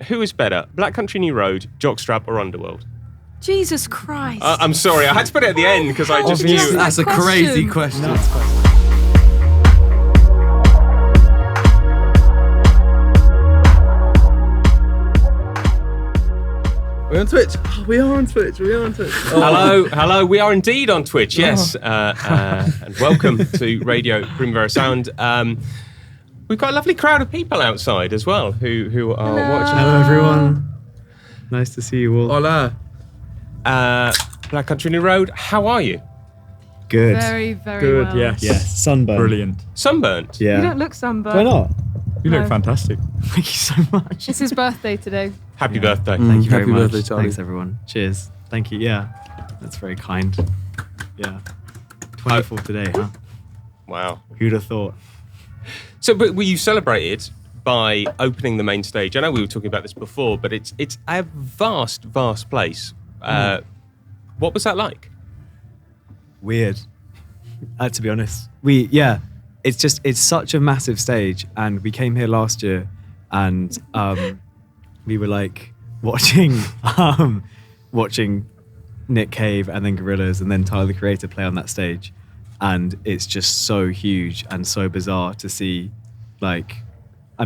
Who is better, Black Country New Road, Jockstrap, or Underworld? Jesus Christ. I'm sorry, I had to put it at the end because I just knew. That's a crazy question. We're on Twitch. We are on Twitch. Hello. We are indeed on Twitch. Yes, and welcome to Radio Primavera Sound. We've got a lovely crowd of people outside as well who are watching. Hello, everyone. Nice to see you all. Hola. Black Country New Road. How are you? Good. Very, very Good. well. Yes. Sunburn. Brilliant. Sunburnt. Yeah. You don't look sunburned. Why not? You No. look fantastic. Thank you so much. It's his birthday today. Happy birthday. Thank you very Happy much. birthday, Charlie. Thanks, everyone. Cheers. Thank you. Yeah. That's very kind. Yeah. 24 today, huh? Wow. Who'd have thought? So, but were you celebrated by opening the main stage? I know we were talking about this before, but it's a vast place. What was that like? Weird. To be honest. It's such a massive stage, and we came here last year and we were like watching Nick Cave and then Gorillaz and then Tyler the Creator play on that stage, and it's just so huge and so bizarre to see,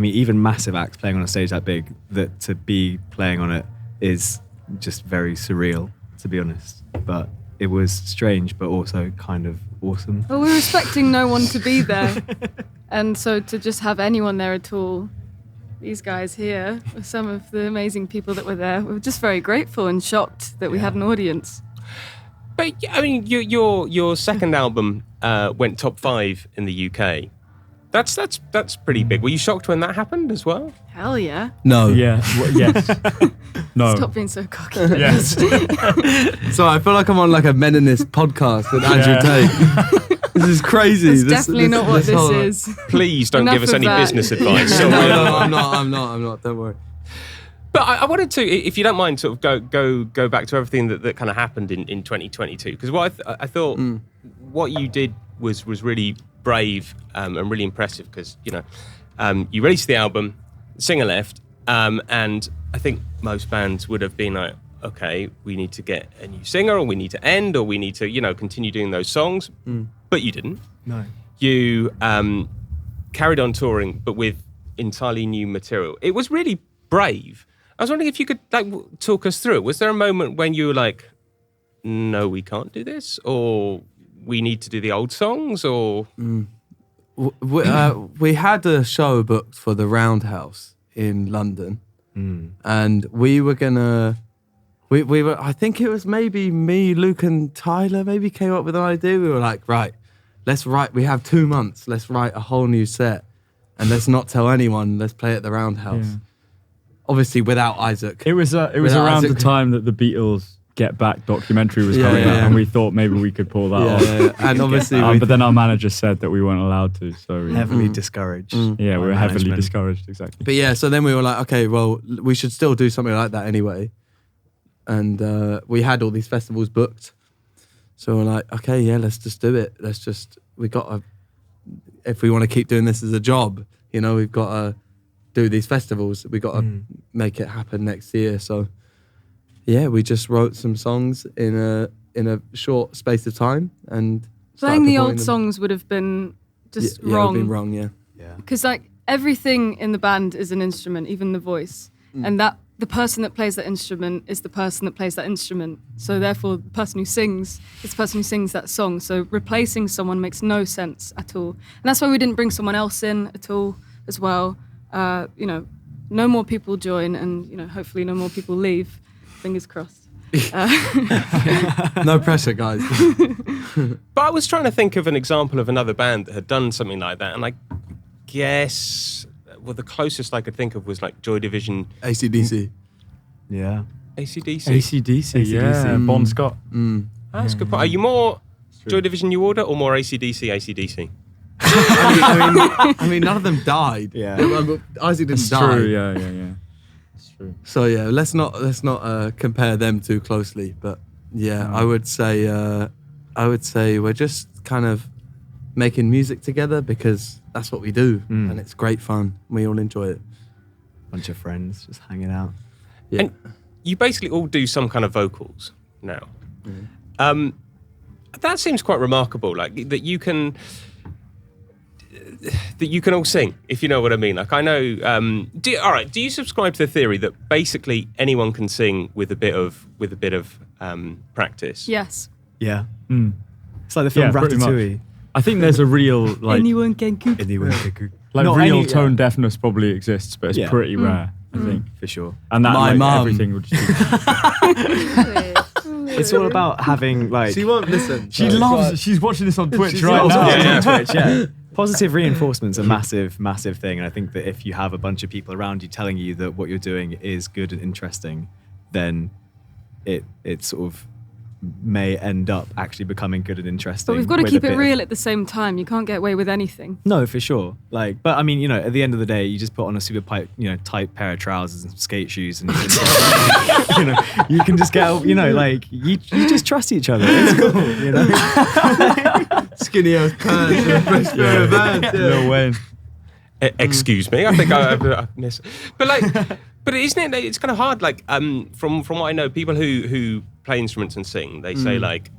even massive acts playing on a stage that big, that to be playing on it is just very surreal, to be honest. But it was strange, but also kind of awesome. Well, we were expecting no one to be there. And so to just have anyone there at all, these guys here, with some of the amazing people that were there, we were just very grateful and shocked that we had an audience. But I mean, your second album went top 5 in the UK. That's pretty big. Were you shocked when that happened as well? Hell yeah. No. Yeah. Yes. No. Stop being so cocky. Yes. So I feel like I'm on like a Meninist podcast with Andrew Tate. This is crazy. That's definitely not what this is. Please don't Enough give us of any that. business advice. No, I'm not. Don't worry. But I wanted to, if you don't mind, sort of go back to everything that kind of happened in 2022. Because what I thought what you did was really brave and really impressive. Because you released the album, singer left, and I think most bands would have been like, okay, we need to get a new singer, or we need to end, or we need to continue doing those songs. But you didn't. No. You carried on touring, but with entirely new material. It was really brave. I was wondering if you could talk us through it. Was there a moment when you were like, no, we can't do this, or we need to do the old songs, or? We had a show booked for the Roundhouse in London, and we were gonna. We were. I think it was maybe me, Luke, and Tyler. Maybe came up with an idea. We were like, right, let's write. We have 2 months. Let's write a whole new set, and let's not tell anyone. Let's play at the Roundhouse. Yeah. Obviously, without Isaac. It was around Isaac. the time that the Beatles Get Back documentary was coming out, and we thought maybe we could pull that off. Yeah. And obviously, but then our manager said that we weren't allowed to, so we, Heavily discouraged. yeah, we were heavily management. discouraged. Exactly. But yeah, so then we were like, okay, well, we should still do something like that anyway. And we had all these festivals booked. So we're like, okay, yeah, let's just do it. If we want to keep doing this as a job, we've got to do these festivals. We've got to make it happen next year. So yeah, we just wrote some songs in a short space of time, and Playing the old them. songs would have been just Yeah, wrong. it would have been wrong, yeah. Because everything in the band is an instrument, even the voice. And that the person that plays that instrument is the person that plays that instrument. So therefore, the person who sings is the person who sings that song. So replacing someone makes no sense at all. And that's why we didn't bring someone else in at all as well. No more people join, and hopefully no more people leave. Fingers crossed. No pressure, guys. But I was trying to think of an example of another band that had done something like that, and I guess the closest I could think of was like Joy Division, AC/DC. Yeah. AC/DC. AC/DC, yeah. Bon Scott. That's a good point. Are you more Joy Division New Order or more AC/DC, AC/DC? I mean, none of them died. Yeah. Isaac didn't It's die. true, yeah. It's true. So yeah, let's not compare them too closely. But yeah, I would say we're just kind of making music together because that's what we do, and it's great fun. We all enjoy it. Bunch of friends just hanging out. Yeah. And you basically all do some kind of vocals now. That seems quite remarkable, like that you can all sing, if you know what I mean. Like I know, do you subscribe to the theory that basically anyone can sing with a bit of practice? Yes. Yeah. It's like the film pretty much. Ratatouille. I think there's a real like Anyone can cook. Anyone can cook. like Not real any- tone deafness probably exists, but it's Yeah. pretty rare, I think. For sure. And that My like, mum. everything would just be It's all about having like... She won't listen. she's watching this on Twitch She's right also now. watching Yeah, Twitch, yeah. Positive reinforcement's a massive thing, and I think that if you have a bunch of people around you telling you that what you're doing is good and interesting, then it sort of may end up actually becoming good and interesting. But we've got to with keep a it bit real at the same time. You can't get away with anything. No, for sure. Like, but I mean, you know, at the end of the day, you just put on a super tight pair of trousers and some skate shoes, and you can just get, like you just trust each other. It's cool, you know. Skinny ass pants and a fresh pair of vans. No way. Excuse me, I think I missed. But isn't it? It's kind of hard. Like from what I know, people who play instruments and sing, they say like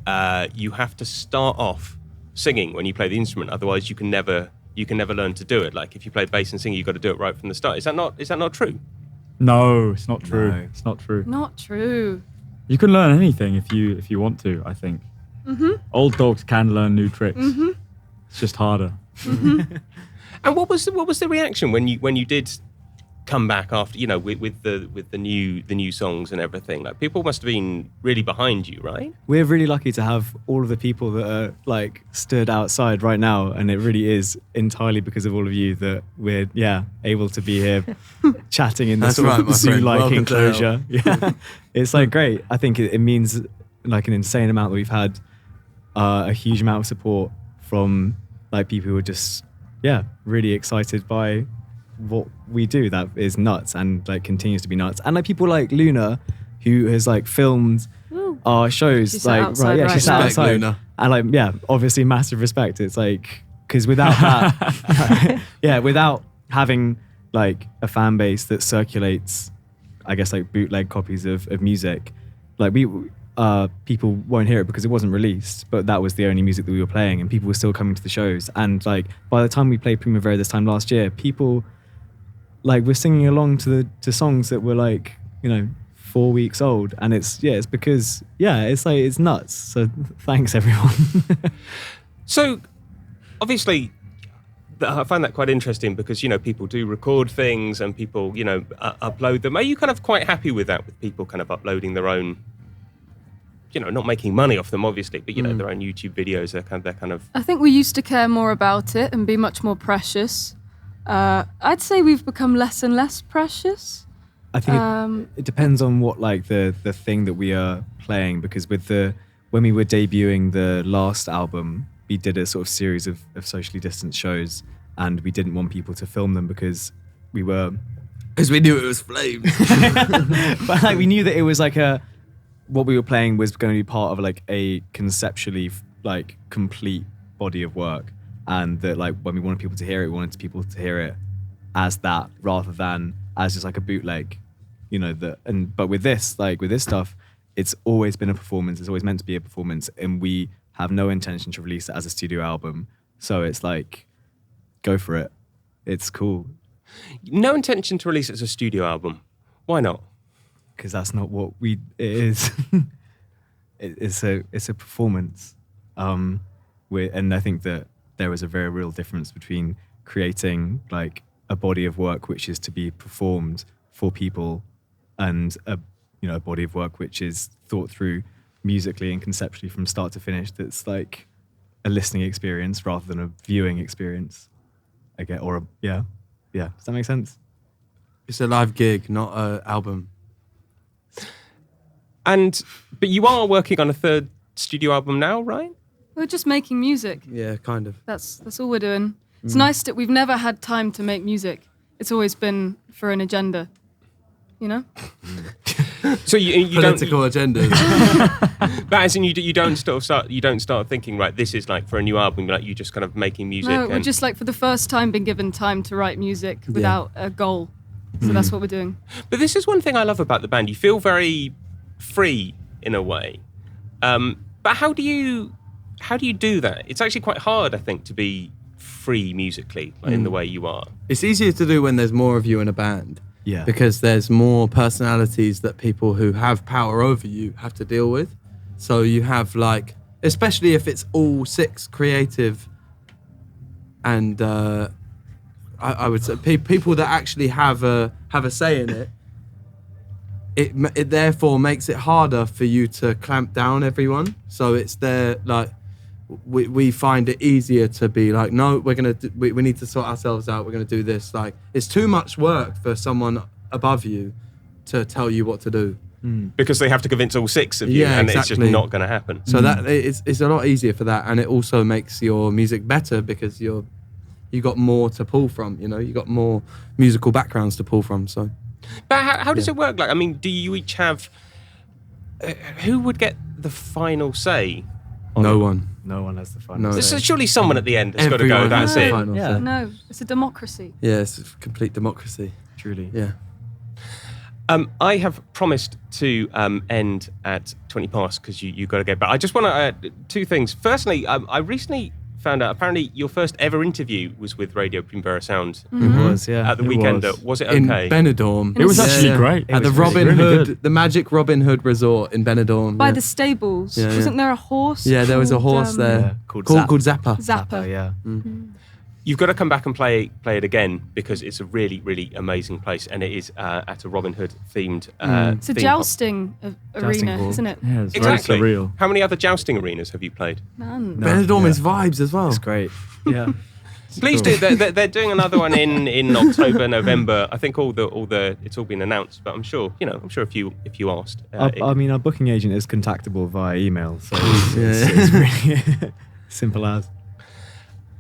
you have to start off singing when you play the instrument. Otherwise, you can never learn to do it. Like if you play bass and sing, you've got to do it right from the start. Is that not true? No, it's not true. No. It's not true. Not true. You can learn anything if you want to, I think. Old dogs can learn new tricks. It's just harder. And what was the reaction when you did come back after with the new songs and everything? Like people must have been really behind you, right? We're really lucky to have all of the people that are like stood outside right now, and it really is entirely because of all of you that we're able to be here chatting in this That's right, my friend. zoo-like Welcome to enclosure. Yeah, it's like great. I think it means like an insane amount that we've had a huge amount of support from like people who are just really excited by what we do. That is nuts and like continues to be nuts. And like people like Luna, who has like filmed our shows. She sat outside she right sat now. outside. Luna. And like obviously massive respect. It's like because without that, without having like a fan base that circulates, I guess like bootleg copies of music, like people won't hear it because it wasn't released, but that was the only music that we were playing, and people were still coming to the shows. And like by the time we played Primavera this time last year, people like were singing along to songs that were like 4 weeks old, and it's because it's like it's nuts. So thanks everyone. So obviously I find that quite interesting because people do record things and people upload them. Are you kind of quite happy with that, with people kind of uploading their own, not making money off them obviously, but their own YouTube videos? They're kind of I think we used to care more about it and be much more precious. I'd say we've become less and less precious. I think it depends on what like the thing that we are playing, because when we were debuting the last album, we did a sort of series of socially distanced shows, and we didn't want people to film them because we knew it was flames. But like we knew that it was like what we were playing was going to be part of like a conceptually like complete body of work, and that like when we wanted people to hear it, we wanted people to hear it as that rather than as just like a bootleg, but with this stuff, it's always been a performance. It's always meant to be a performance, and we have no intention to release it as a studio album. So it's like, go for it. It's cool. no intention to release it as a studio album. Why not? Because that's not what it is. It's a performance. And I think that there is a very real difference between creating like a body of work which is to be performed for people, and a body of work which is thought through musically and conceptually from start to finish. That's like a listening experience rather than a viewing experience. Yeah. Does that make sense? It's a live gig, not an album. But you are working on a third studio album now, right? We're just making music. Yeah, kind of. That's all we're doing. It's nice that we've never had time to make music. It's always been for an agenda, So you Political agendas. but as in you don't start thinking, right, this is like for a new album. Like you just kind of making music. No, we're just like for the first time been given time to write music without a goal. So that's what we're doing. But this is one thing I love about the band. You feel very free in a way. But how do you do that? It's actually quite hard, I think, to be free musically in the way you are. It's easier to do when there's more of you in a band. Yeah. Because there's more personalities that people who have power over you have to deal with. So you have like, especially if it's all 6 creative and I would say people that actually have a say in it. It therefore makes it harder for you to clamp down everyone. So it's there like we find it easier to be like, no, we need to sort ourselves out. We're gonna do this. Like it's too much work for someone above you to tell you what to do. Because they have to convince all 6 of you, and it's just not going to happen. So that it's a lot easier for that, and it also makes your music better because you got more to pull from. You know, you got more musical backgrounds to pull from. So, but how does it work? Like, I mean, do you each have? Who would get the final say? No one. No one has the final. So surely someone at the end has got to go. That's it. Yeah. No, it's a democracy. Yeah, it's a complete democracy. Truly. Yeah. I have promised to end at 20 past because you got to go. But I just want to 2 things. Firstly, I recently found out apparently your first ever interview was with Radio Primavera Sound. It was, yeah. At the Weekender. Was it okay? In Benidorm. It was actually great. At the Robin Hood, the Magic Robin Hood Resort in Benidorm. By the stables. Yeah, Wasn't there a horse? Yeah, there was a called, horse there called Zappa. Zappa. Yeah. You've got to come back and play it again because it's a really, really amazing place, and it is at a Robin Hood themed. It's a jousting arena, hall. isn't it? Yeah, it's Exactly. very surreal. How many other jousting arenas have you played? None. Benidorm is vibes as well. It's great. Yeah. Please do. They're doing another one in October, November. I think all the it's all been announced, but I'm sure if you asked. I mean, our booking agent is contactable via email, so it's really simple as.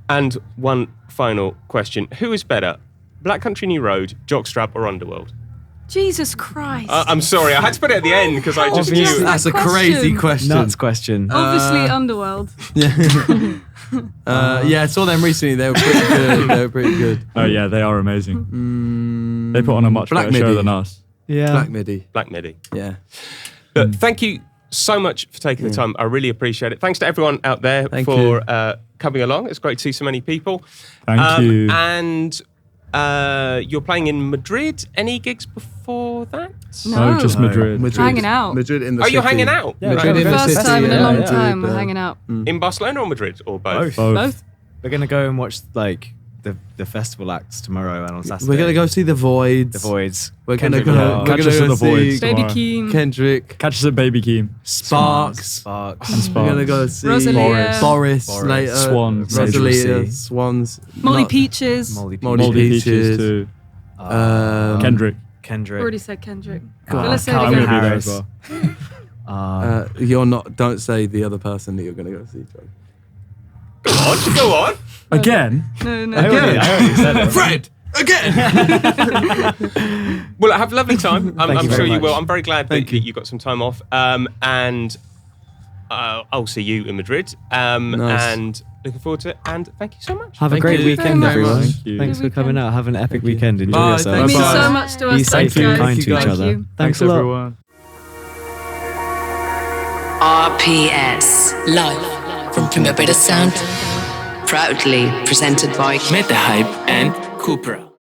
And one final question: who is better, Black Country New Road, Jockstrap, or Underworld? Jesus Christ. I'm sorry, I had to put it at the end because I just knew. That's a crazy question. Nuts question. Obviously, Underworld. Yeah, I saw them recently. They were pretty good. Oh yeah, they are amazing. They put on a much Black better show Midi. than us. Yeah. Black Midi. Yeah. But thank you so much for taking the time. I really appreciate it. Thanks to everyone out there Thank for you. coming along. It's great to see so many people. Thank you. And you're playing in Madrid. Any gigs before that? No. just Madrid. Hanging out. Madrid in the Oh, city. you're hanging out? Yeah, Madrid in the First city, time in a yeah, long yeah. time, we're Madrid, hanging out. In Barcelona or Madrid or both? Both? We're gonna go and watch like the festival acts tomorrow and on Saturday. We're gonna go see the Voids. The Voids. We're gonna Kendrick go. Lamar. We're Catch gonna us go at the see Voids. Baby tomorrow. Keem. Kendrick, Catch us at Baby Keem. Sparks. And And We're Sparks. gonna go see Rosalia. Boris Boris. later. Swans. Rosalia, Central C. Swans. Molly Not- Peaches. Moldy Moldy Peaches. too. Kendrick. Kendrick. Already said Kendrick. God, Let's say I it I'm can't gonna again. be there as well. You're not. Don't say the other person that you're gonna go see. John. Go on. Again? No. I already said it. Fred again. Well, have a lovely time. I'm you sure very you much. will. I'm very glad that Thank you. you got some time off. And I'll see you in Madrid. Nice. And looking forward to it. And thank you so much. Have a Thank great you. weekend, Thank you. everyone. Thank you. Thanks Good for coming weekend. out. Have an epic Thank you. weekend. Enjoy Bye. yourself. It means Bye. so much to us. Be safe Thanks, and guys. kind to each Thank other. you. Thanks a lot. everyone. RPS, live from Primavera Sound, proudly presented by Meta Hype and Cupra.